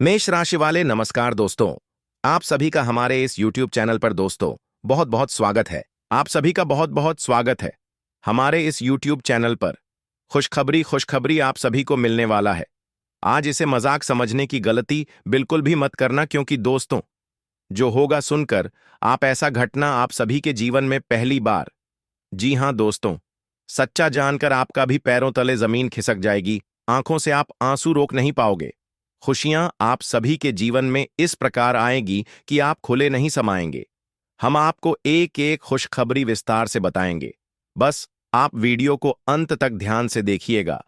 मेष राशि वाले नमस्कार दोस्तों। आप सभी का हमारे इस YouTube चैनल पर दोस्तों बहुत बहुत स्वागत है। आप सभी का बहुत बहुत स्वागत है। हमारे इस YouTube चैनल पर खुशखबरी आप सभी को मिलने वाला है। आज इसे मजाक समझने की गलती बिल्कुल भी मत करना, क्योंकि दोस्तों जो होगा सुनकर आप ऐसा घटना आप सभी के जीवन में पहली बार, जी हाँ दोस्तों, सच्चा जानकर आपका भी पैरों तले जमीन खिसक जाएगी। आंखों से आप आंसू रोक नहीं पाओगे। खुशियां आप सभी के जीवन में इस प्रकार आएगी कि आप खुले नहीं समाएंगे। हम आपको एक एक खुशखबरी विस्तार से बताएंगे। बस आप वीडियो को अंत तक ध्यान से देखिएगा।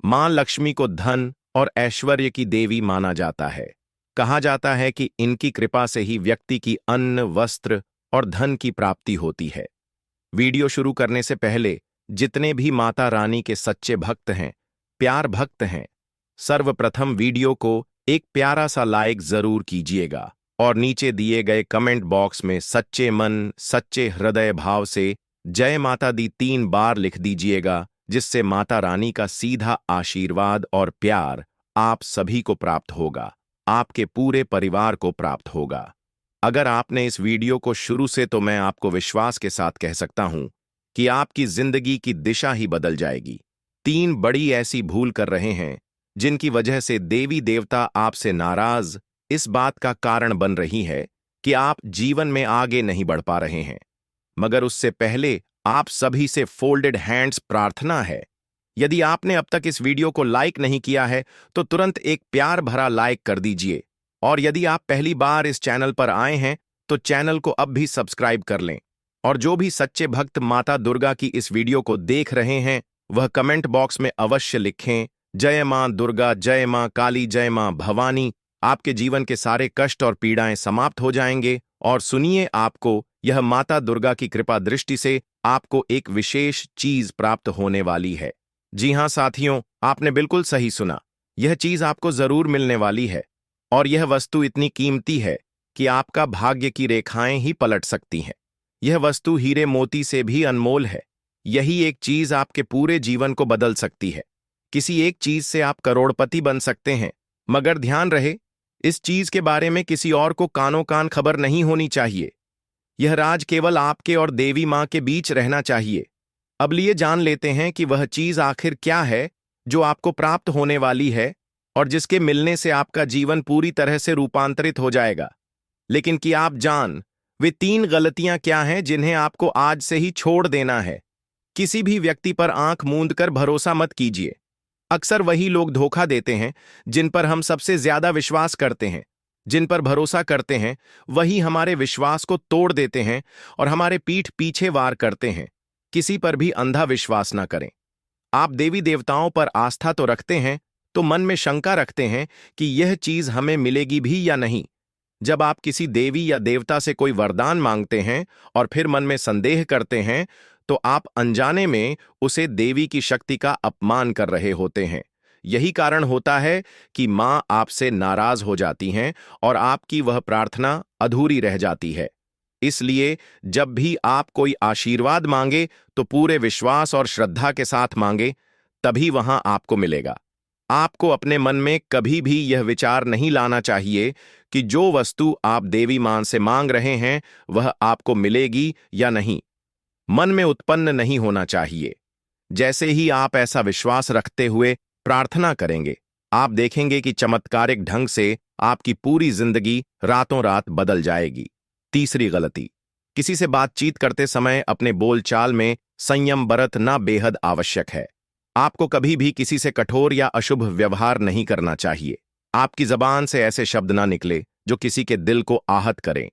मां लक्ष्मी को धन और ऐश्वर्य की देवी माना जाता है। कहा जाता है कि इनकी कृपा से ही व्यक्ति की अन्न, वस्त्र और धन की प्राप्ति होती है। वीडियो शुरू करने से पहले जितने भी माता रानी के सच्चे भक्त हैं, प्यार भक्त हैं, सर्वप्रथम वीडियो को एक प्यारा सा लाइक जरूर कीजिएगा और नीचे दिए गए कमेंट बॉक्स में सच्चे मन, सच्चे हृदय भाव से जय माता दी 3 बार लिख दीजिएगा, जिससे माता रानी का सीधा आशीर्वाद और प्यार आप सभी को प्राप्त होगा, आपके पूरे परिवार को प्राप्त होगा। अगर आपने इस वीडियो को शुरू से, तो मैं आपको विश्वास के साथ कह सकता हूं कि आपकी जिंदगी की दिशा ही बदल जाएगी। 3 बड़ी ऐसी भूल कर रहे हैं जिनकी वजह से देवी देवता आपसे नाराज इस बात का कारण बन रही है कि आप जीवन में आगे नहीं बढ़ पा रहे हैं। मगर उससे पहले आप सभी से फोल्डेड हैंड्स प्रार्थना है। यदि आपने अब तक इस वीडियो को लाइक नहीं किया है तो तुरंत एक प्यार भरा लाइक कर दीजिए, और यदि आप पहली बार इस चैनल पर आए हैं तो चैनल को अब भी सब्सक्राइब कर लें। और जो भी सच्चे भक्त माता दुर्गा की इस वीडियो को देख रहे हैं वह कमेंट बॉक्स में अवश्य लिखें, जय मां दुर्गा, जय मां काली, जय मां भवानी। आपके जीवन के सारे कष्ट और पीड़ाएं समाप्त हो जाएंगे। और सुनिए, आपको यह माता दुर्गा की कृपा दृष्टि से आपको एक विशेष चीज प्राप्त होने वाली है। जी हां साथियों, आपने बिल्कुल सही सुना। यह चीज आपको जरूर मिलने वाली है, और यह वस्तु इतनी कीमती है कि आपका भाग्य की रेखाएं ही पलट सकती हैं। यह वस्तु हीरे मोती से भी अनमोल है। यही एक चीज आपके पूरे जीवन को बदल सकती है। किसी एक चीज से आप करोड़पति बन सकते हैं, मगर ध्यान रहे, इस चीज के बारे में किसी और को कानों कान खबर नहीं होनी चाहिए। यह राज केवल आपके और देवी मां के बीच रहना चाहिए। अब लिए जान लेते हैं कि वह चीज आखिर क्या है जो आपको प्राप्त होने वाली है और जिसके मिलने से आपका जीवन पूरी तरह से रूपांतरित हो जाएगा। लेकिन कि आप जान वे 3 गलतियां क्या हैं जिन्हें आपको आज से ही छोड़ देना है। किसी भी व्यक्ति पर आंख मूंद कर भरोसा मत कीजिए। अक्सर वही लोग धोखा देते हैं जिन पर हम सबसे ज्यादा विश्वास करते हैं। जिन पर भरोसा करते हैं वही हमारे विश्वास को तोड़ देते हैं और हमारे पीठ पीछे वार करते हैं। किसी पर भी अंधा विश्वास ना करें। आप देवी देवताओं पर आस्था तो रखते हैं, तो मन में शंका रखते हैं कि यह चीज हमें मिलेगी भी या नहीं। जब आप किसी देवी या देवता से कोई वरदान मांगते हैं और फिर मन में संदेह करते हैं, तो आप अनजाने में उसे देवी की शक्ति का अपमान कर रहे होते हैं। यही कारण होता है कि मां आपसे नाराज हो जाती हैं और आपकी वह प्रार्थना अधूरी रह जाती है। इसलिए जब भी आप कोई आशीर्वाद मांगे तो पूरे विश्वास और श्रद्धा के साथ मांगे, तभी वहां आपको मिलेगा। आपको अपने मन में कभी भी यह विचार नहीं लाना चाहिए कि जो वस्तु आप देवी मां से मांग रहे हैं वह आपको मिलेगी या नहीं। मन में उत्पन्न नहीं होना चाहिए। जैसे ही आप ऐसा विश्वास रखते हुए प्रार्थना करेंगे, आप देखेंगे कि चमत्कारिक ढंग से आपकी पूरी जिंदगी रातों रात बदल जाएगी। तीसरी गलती, किसी से बातचीत करते समय अपने बोलचाल में संयम बरतना बेहद आवश्यक है। आपको कभी भी किसी से कठोर या अशुभ व्यवहार नहीं करना चाहिए। आपकी जबान से ऐसे शब्द ना निकले जो किसी के दिल को आहत करें।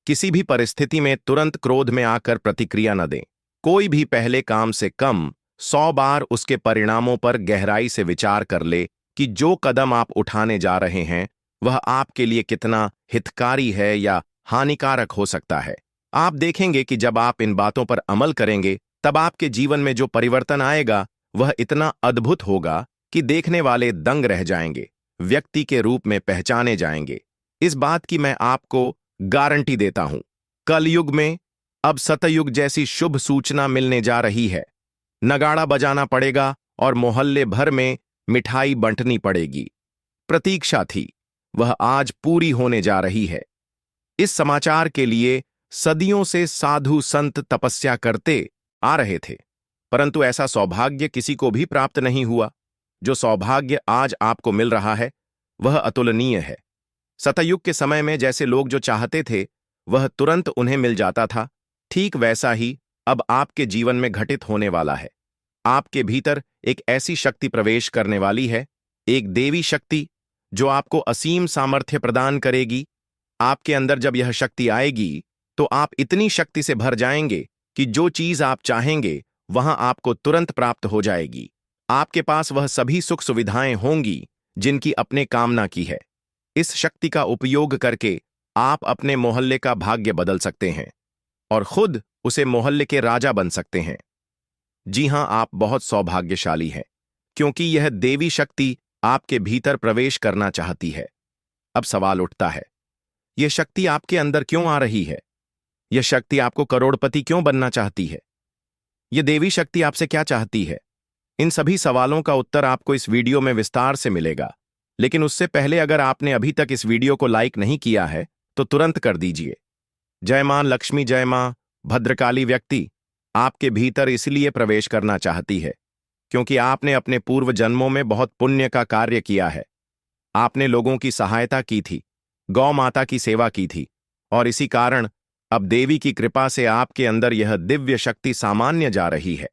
किसी भी परिस्थिति में तुरंत क्रोध में आकर प्रतिक्रिया न दें। कोई भी पहले काम से कम 100 बार उसके परिणामों पर गहराई से विचार कर ले कि जो कदम आप उठाने जा रहे हैं वह आपके लिए कितना हितकारी है या हानिकारक हो सकता है। आप देखेंगे कि जब आप इन बातों पर अमल करेंगे तब आपके जीवन में जो परिवर्तन आएगा वह इतना अद्भुत होगा कि देखने वाले दंग रह जाएंगे, व्यक्ति के रूप में पहचाने जाएंगे। इस बात की मैं आपको गारंटी देता हूं। कलयुग में अब सतयुग जैसी शुभ सूचना मिलने जा रही है। नगाड़ा बजाना पड़ेगा और मोहल्ले भर में मिठाई बंटनी पड़ेगी। प्रतीक्षा थी, वह आज पूरी होने जा रही है। इस समाचार के लिए सदियों से साधु संत तपस्या करते आ रहे थे, परंतु ऐसा सौभाग्य किसी को भी प्राप्त नहीं हुआ। जो सौभाग्य आज आपको मिल रहा है वह अतुलनीय है। सतयुग के समय में जैसे लोग जो चाहते थे वह तुरंत उन्हें मिल जाता था, ठीक वैसा ही अब आपके जीवन में घटित होने वाला है। आपके भीतर एक ऐसी शक्ति प्रवेश करने वाली है, एक देवी शक्ति जो आपको असीम सामर्थ्य प्रदान करेगी। आपके अंदर जब यह शक्ति आएगी तो आप इतनी शक्ति से भर जाएंगे कि जो चीज आप चाहेंगे वहां आपको तुरंत प्राप्त हो जाएगी। आपके पास वह सभी सुख सुविधाएं होंगी जिनकी अपने कामना की है। इस शक्ति का उपयोग करके आप अपने मोहल्ले का भाग्य बदल सकते हैं और खुद उसे मोहल्ले के राजा बन सकते हैं। जी हां, आप बहुत सौभाग्यशाली हैं, क्योंकि यह देवी शक्ति आपके भीतर प्रवेश करना चाहती है। अब सवाल उठता है, यह शक्ति आपके अंदर क्यों आ रही है? यह शक्ति आपको करोड़पति क्यों बनना चाहती है? यह देवी शक्ति आपसे क्या चाहती है? इन सभी सवालों का उत्तर आपको इस वीडियो में विस्तार से मिलेगा। लेकिन उससे पहले अगर आपने अभी तक इस वीडियो को लाइक नहीं किया है तो तुरंत कर दीजिए। जय मां लक्ष्मी, जय मां भद्रकाली व्यक्ति आपके भीतर इसलिए प्रवेश करना चाहती है क्योंकि आपने अपने पूर्व जन्मों में बहुत पुण्य का कार्य किया है। आपने लोगों की सहायता की थी, गौ माता की सेवा की थी, और इसी कारण अब देवी की कृपा से आपके अंदर यह दिव्य शक्ति सामान्य जा रही है।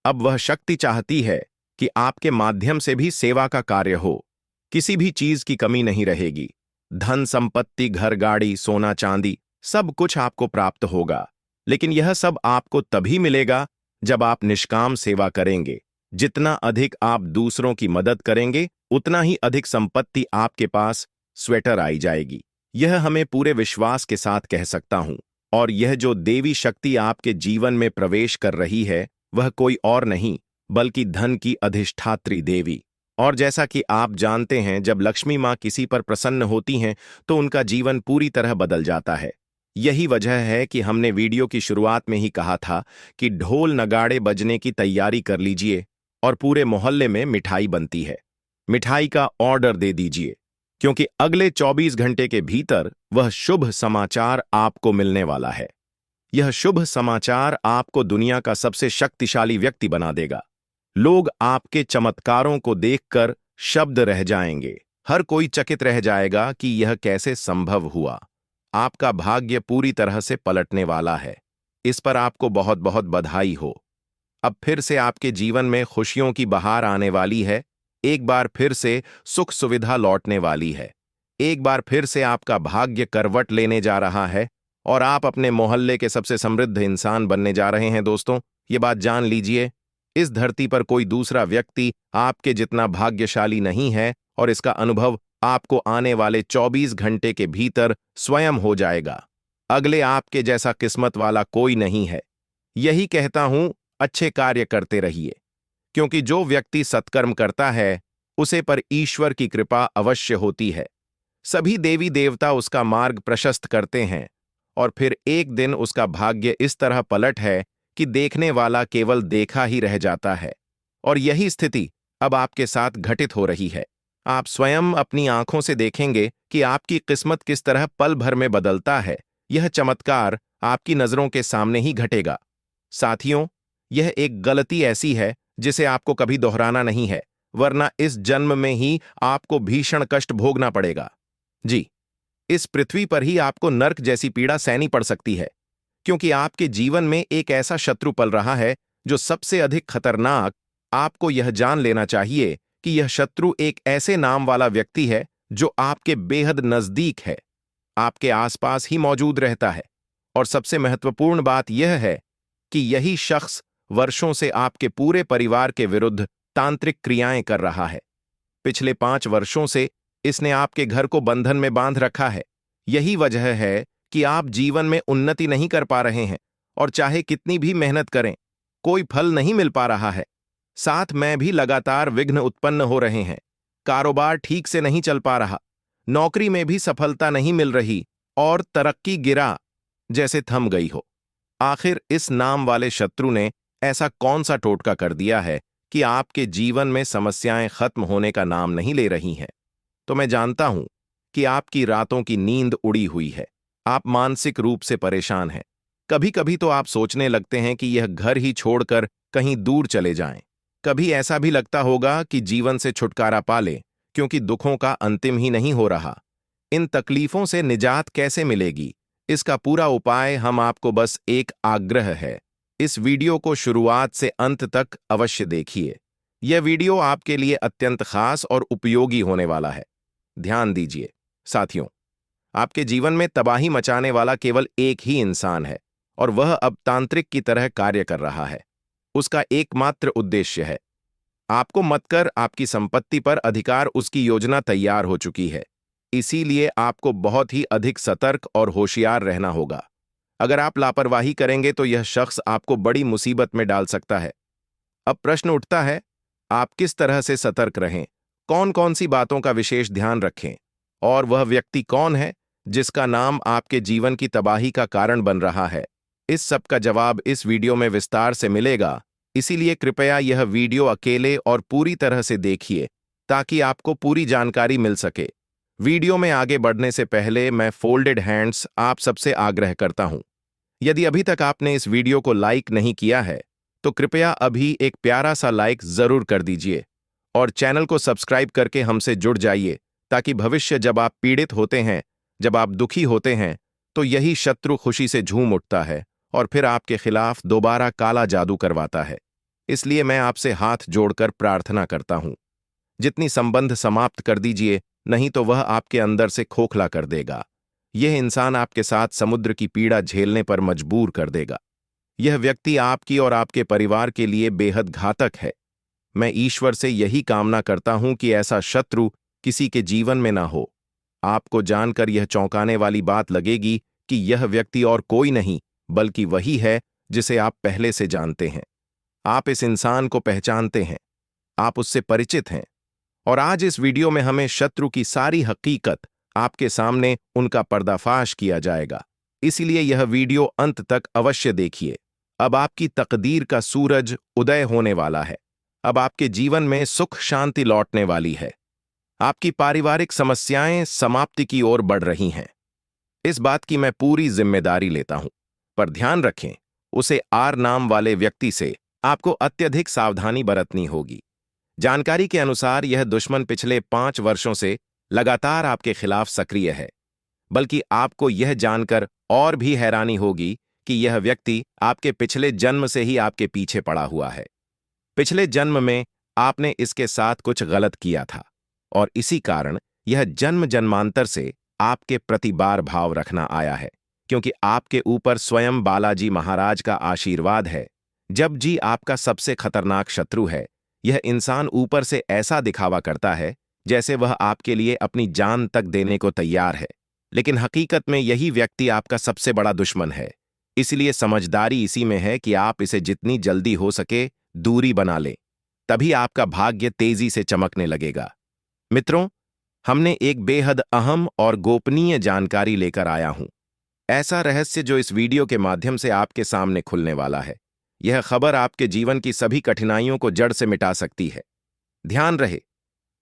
अब वह शक्ति चाहती है कि आपके माध्यम से भी सेवा का कार्य हो। किसी भी चीज की कमी नहीं रहेगी। धन संपत्ति, घर गाड़ी, सोना चांदी सब कुछ आपको प्राप्त होगा। लेकिन यह सब आपको तभी मिलेगा जब आप निष्काम सेवा करेंगे। जितना अधिक आप दूसरों की मदद करेंगे उतना ही अधिक संपत्ति आपके पास स्वेटर आई जाएगी। यह हमें पूरे विश्वास के साथ कह सकता हूं। और यह जो देवी शक्ति आपके जीवन में प्रवेश कर रही है वह कोई और नहीं बल्कि धन की अधिष्ठात्री देवी। और जैसा कि आप जानते हैं, जब लक्ष्मी माँ किसी पर प्रसन्न होती हैं तो उनका जीवन पूरी तरह बदल जाता है। यही वजह है कि हमने वीडियो की शुरुआत में ही कहा था कि ढोल नगाड़े बजने की तैयारी कर लीजिए और पूरे मोहल्ले में मिठाई बनती है। मिठाई का ऑर्डर दे दीजिए, क्योंकि अगले 24 घंटे के भीतर वह शुभ समाचार आपको मिलने वाला है। यह शुभ समाचार आपको दुनिया का सबसे शक्तिशाली व्यक्ति बना देगा। लोग आपके चमत्कारों को देखकर शब्द रह जाएंगे। हर कोई चकित रह जाएगा कि यह कैसे संभव हुआ। आपका भाग्य पूरी तरह से पलटने वाला है। इस पर आपको बहुत बहुत बधाई हो। अब फिर से आपके जीवन में खुशियों की बहार आने वाली है। एक बार फिर से सुख सुविधा लौटने वाली है। एक बार फिर से आपका भाग्य करवट लेने जा रहा है और आप अपने मोहल्ले के सबसे समृद्ध इंसान बनने जा रहे हैं। दोस्तों, ये बात जान लीजिए, इस धरती पर कोई दूसरा व्यक्ति आपके जितना भाग्यशाली नहीं है और इसका अनुभव आपको आने वाले 24 घंटे के भीतर स्वयं हो जाएगा। अगले आपके जैसा किस्मत वाला कोई नहीं है। यही कहता हूं, अच्छे कार्य करते रहिए, क्योंकि जो व्यक्ति सत्कर्म करता है उसे पर ईश्वर की कृपा अवश्य होती है। सभी देवी देवता उसका मार्ग प्रशस्त करते हैं और फिर एक दिन उसका भाग्य इस तरह पलट है कि देखने वाला केवल देखा ही रह जाता है। और यही स्थिति अब आपके साथ घटित हो रही है। आप स्वयं अपनी आंखों से देखेंगे कि आपकी किस्मत किस तरह पल भर में बदलता है। यह चमत्कार आपकी नजरों के सामने ही घटेगा। साथियों, यह एक गलती ऐसी है जिसे आपको कभी दोहराना नहीं है, वरना इस जन्म में ही आपको भीषण कष्ट भोगना पड़ेगा। जी, इस पृथ्वी पर ही आपको नर्क जैसी पीड़ा सहनी पड़ सकती है, क्योंकि आपके जीवन में एक ऐसा शत्रु पल रहा है जो सबसे अधिक खतरनाक। आपको यह जान लेना चाहिए कि यह शत्रु एक ऐसे नाम वाला व्यक्ति है जो आपके बेहद नजदीक है, आपके आसपास ही मौजूद रहता है। और सबसे महत्वपूर्ण बात यह है कि यही शख्स वर्षों से आपके पूरे परिवार के विरुद्ध तांत्रिक क्रियाएं कर रहा है। पिछले 5 वर्षों से इसने आपके घर को बंधन में बांध रखा है। यही वजह है कि आप जीवन में उन्नति नहीं कर पा रहे हैं और चाहे कितनी भी मेहनत करें कोई फल नहीं मिल पा रहा है। साथ में भी लगातार विघ्न उत्पन्न हो रहे हैं। कारोबार ठीक से नहीं चल पा रहा, नौकरी में भी सफलता नहीं मिल रही और तरक्की गिरा जैसे थम गई हो। आखिर इस नाम वाले शत्रु ने ऐसा कौन सा टोटका कर दिया है कि आपके जीवन में समस्याएं खत्म होने का नाम नहीं ले रही हैं? तो मैं जानता हूं कि आपकी रातों की नींद उड़ी हुई है। आप मानसिक रूप से परेशान हैं। कभी कभी तो आप सोचने लगते हैं कि यह घर ही छोड़कर कहीं दूर चले जाएं। कभी ऐसा भी लगता होगा कि जीवन से छुटकारा पा लें, क्योंकि दुखों का अंतिम ही नहीं हो रहा। इन तकलीफों से निजात कैसे मिलेगी, इसका पूरा उपाय हम आपको बस एक आग्रह है। इस वीडियो को शुरुआत से अंत तक अवश्य देखिए। यह वीडियो आपके लिए अत्यंत खास और उपयोगी होने वाला है। ध्यान दीजिए साथियों, आपके जीवन में तबाही मचाने वाला केवल एक ही इंसान है, और वह अब तांत्रिक की तरह कार्य कर रहा है। उसका एकमात्र उद्देश्य है आपको मत कर आपकी संपत्ति पर अधिकार। उसकी योजना तैयार हो चुकी है, इसीलिए आपको बहुत ही अधिक सतर्क और होशियार रहना होगा। अगर आप लापरवाही करेंगे तो यह शख्स आपको बड़ी मुसीबत में डाल सकता है। अब प्रश्न उठता है, आप किस तरह से सतर्क रहें, कौन कौन सी बातों का विशेष ध्यान रखें, और वह व्यक्ति कौन है जिसका नाम आपके जीवन की तबाही का कारण बन रहा है। इस सब का जवाब इस वीडियो में विस्तार से मिलेगा, इसीलिए कृपया यह वीडियो अकेले और पूरी तरह से देखिए ताकि आपको पूरी जानकारी मिल सके। वीडियो में आगे बढ़ने से पहले मैं फोल्डेड हैंड्स आप सबसे आग्रह करता हूं, यदि अभी तक आपने इस वीडियो को लाइक नहीं किया है तो कृपया अभी एक प्यारा सा लाइक जरूर कर दीजिए, और चैनल को सब्सक्राइब करके हमसे जुड़ जाइए, ताकि भविष्य जब आप पीड़ित होते हैं, जब आप दुखी होते हैं, तो यही शत्रु खुशी से झूम उठता है और फिर आपके खिलाफ दोबारा काला जादू करवाता है। इसलिए मैं आपसे हाथ जोड़कर प्रार्थना करता हूं, जितनी संबंध समाप्त कर दीजिए, नहीं तो वह आपके अंदर से खोखला कर देगा। यह इंसान आपके साथ समुद्र की पीड़ा झेलने पर मजबूर कर देगा। यह व्यक्ति आपकी और आपके परिवार के लिए बेहद घातक है। मैं ईश्वर से यही कामना करता हूं कि ऐसा शत्रु किसी के जीवन में ना हो। आपको जानकर यह चौंकाने वाली बात लगेगी कि यह व्यक्ति और कोई नहीं बल्कि वही है जिसे आप पहले से जानते हैं। आप इस इंसान को पहचानते हैं, आप उससे परिचित हैं, और आज इस वीडियो में हमें शत्रु की सारी हकीकत आपके सामने उनका पर्दाफाश किया जाएगा। इसीलिए यह वीडियो अंत तक अवश्य देखिए। अब आपकी तकदीर का सूरज उदय होने वाला है। अब आपके जीवन में सुख शांति लौटने वाली है। आपकी पारिवारिक समस्याएं समाप्ति की ओर बढ़ रही हैं। इस बात की मैं पूरी जिम्मेदारी लेता हूं, पर ध्यान रखें, उसे आर नाम वाले व्यक्ति से आपको अत्यधिक सावधानी बरतनी होगी। जानकारी के अनुसार यह दुश्मन पिछले 5 वर्षों से लगातार आपके खिलाफ सक्रिय है। बल्कि आपको यह जानकर और भी हैरानी होगी कि यह व्यक्ति आपके पिछले जन्म से ही आपके पीछे पड़ा हुआ है। पिछले जन्म में आपने इसके साथ कुछ गलत किया था, और इसी कारण यह जन्म जन्मांतर से आपके प्रति बार भाव रखना आया है, क्योंकि आपके ऊपर स्वयं बालाजी महाराज का आशीर्वाद है। जब जी आपका सबसे खतरनाक शत्रु है, यह इंसान ऊपर से ऐसा दिखावा करता है जैसे वह आपके लिए अपनी जान तक देने को तैयार है, लेकिन हकीकत में यही व्यक्ति आपका सबसे बड़ा दुश्मन है। इसलिए समझदारी इसी में है कि आप इसे जितनी जल्दी हो सके दूरी बना लें, तभी आपका भाग्य तेजी से चमकने लगेगा। मित्रों, हमने एक बेहद अहम और गोपनीय जानकारी लेकर आया हूं, ऐसा रहस्य जो इस वीडियो के माध्यम से आपके सामने खुलने वाला है। यह खबर आपके जीवन की सभी कठिनाइयों को जड़ से मिटा सकती है। ध्यान रहे,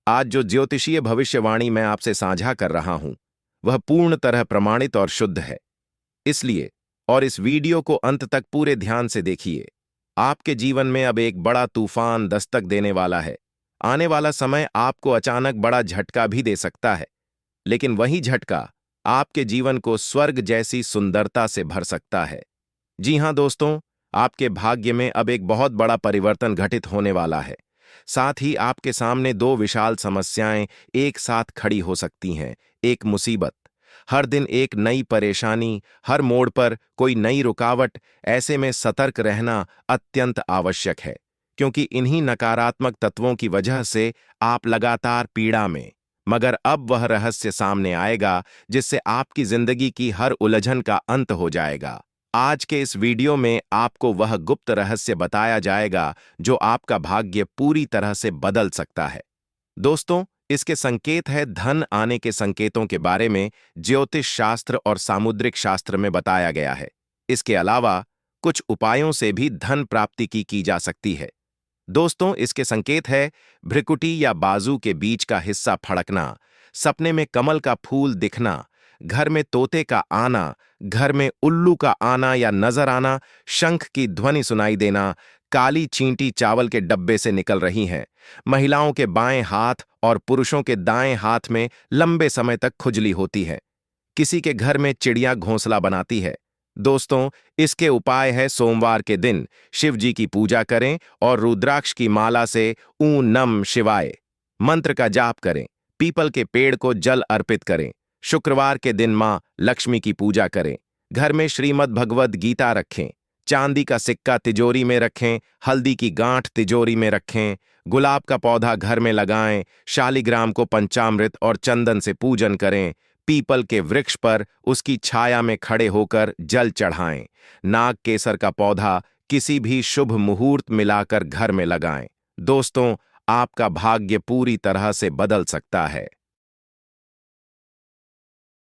आज जो ज्योतिषीय भविष्यवाणी मैं आपसे साझा कर रहा हूं, वह पूर्ण तरह प्रमाणित और शुद्ध है। इसलिए और इस वीडियो को अंत तक पूरे ध्यान से देखिए। आपके जीवन में अब एक बड़ा तूफान दस्तक देने वाला है। आने वाला समय आपको अचानक बड़ा झटका भी दे सकता है, लेकिन वही झटका आपके जीवन को स्वर्ग जैसी सुंदरता से भर सकता है। जी हां दोस्तों, आपके भाग्य में अब एक बहुत बड़ा परिवर्तन घटित होने वाला है। साथ ही आपके सामने 2 विशाल समस्याएं एक साथ खड़ी हो सकती हैं। एक मुसीबत, हर दिन एक नई परेशानी, हर मोड़ पर कोई नई रुकावट। ऐसे में सतर्क रहना अत्यंत आवश्यक है, क्योंकि इन्हीं नकारात्मक तत्वों की वजह से आप लगातार पीड़ा में। मगर अब वह रहस्य सामने आएगा जिससे आपकी जिंदगी की हर उलझन का अंत हो जाएगा। आज के इस वीडियो में आपको वह गुप्त रहस्य बताया जाएगा जो आपका भाग्य पूरी तरह से बदल सकता है। दोस्तों, इसके संकेत है धन आने के संकेतों के बारे में ज्योतिष शास्त्र और सामुद्रिक शास्त्र में बताया गया है। इसके अलावा कुछ उपायों से भी धन प्राप्ति की जा सकती है। दोस्तों, इसके संकेत है भ्रिकुटी या बाजू के बीच का हिस्सा फड़कना, सपने में कमल का फूल दिखना, घर में तोते का आना, घर में उल्लू का आना या नजर आना, शंख की ध्वनि सुनाई देना, काली चींटी चावल के डब्बे से निकल रही हैं, महिलाओं के बाएं हाथ और पुरुषों के दाएं हाथ में लंबे समय तक खुजली होती है, किसी के घर में चिड़िया घोंसला बनाती है। दोस्तों, इसके उपाय है सोमवार के दिन शिव जी की पूजा करें और रुद्राक्ष की माला से ऊं नम शिवाय मंत्र का जाप करें, पीपल के पेड़ को जल अर्पित करें, शुक्रवार के दिन मां लक्ष्मी की पूजा करें, घर में श्रीमद् भगवद गीता रखें, चांदी का सिक्का तिजोरी में रखें, हल्दी की गांठ तिजोरी में रखें, गुलाब का पौधा घर में लगाएं, शालिग्राम को पंचामृत और चंदन से पूजन करें, पीपल के वृक्ष पर उसकी छाया में खड़े होकर जल चढ़ाएं, नाग केसर का पौधा किसी भी शुभ मुहूर्त मिलाकर घर में लगाएं। दोस्तों, आपका भाग्य पूरी तरह से बदल सकता है।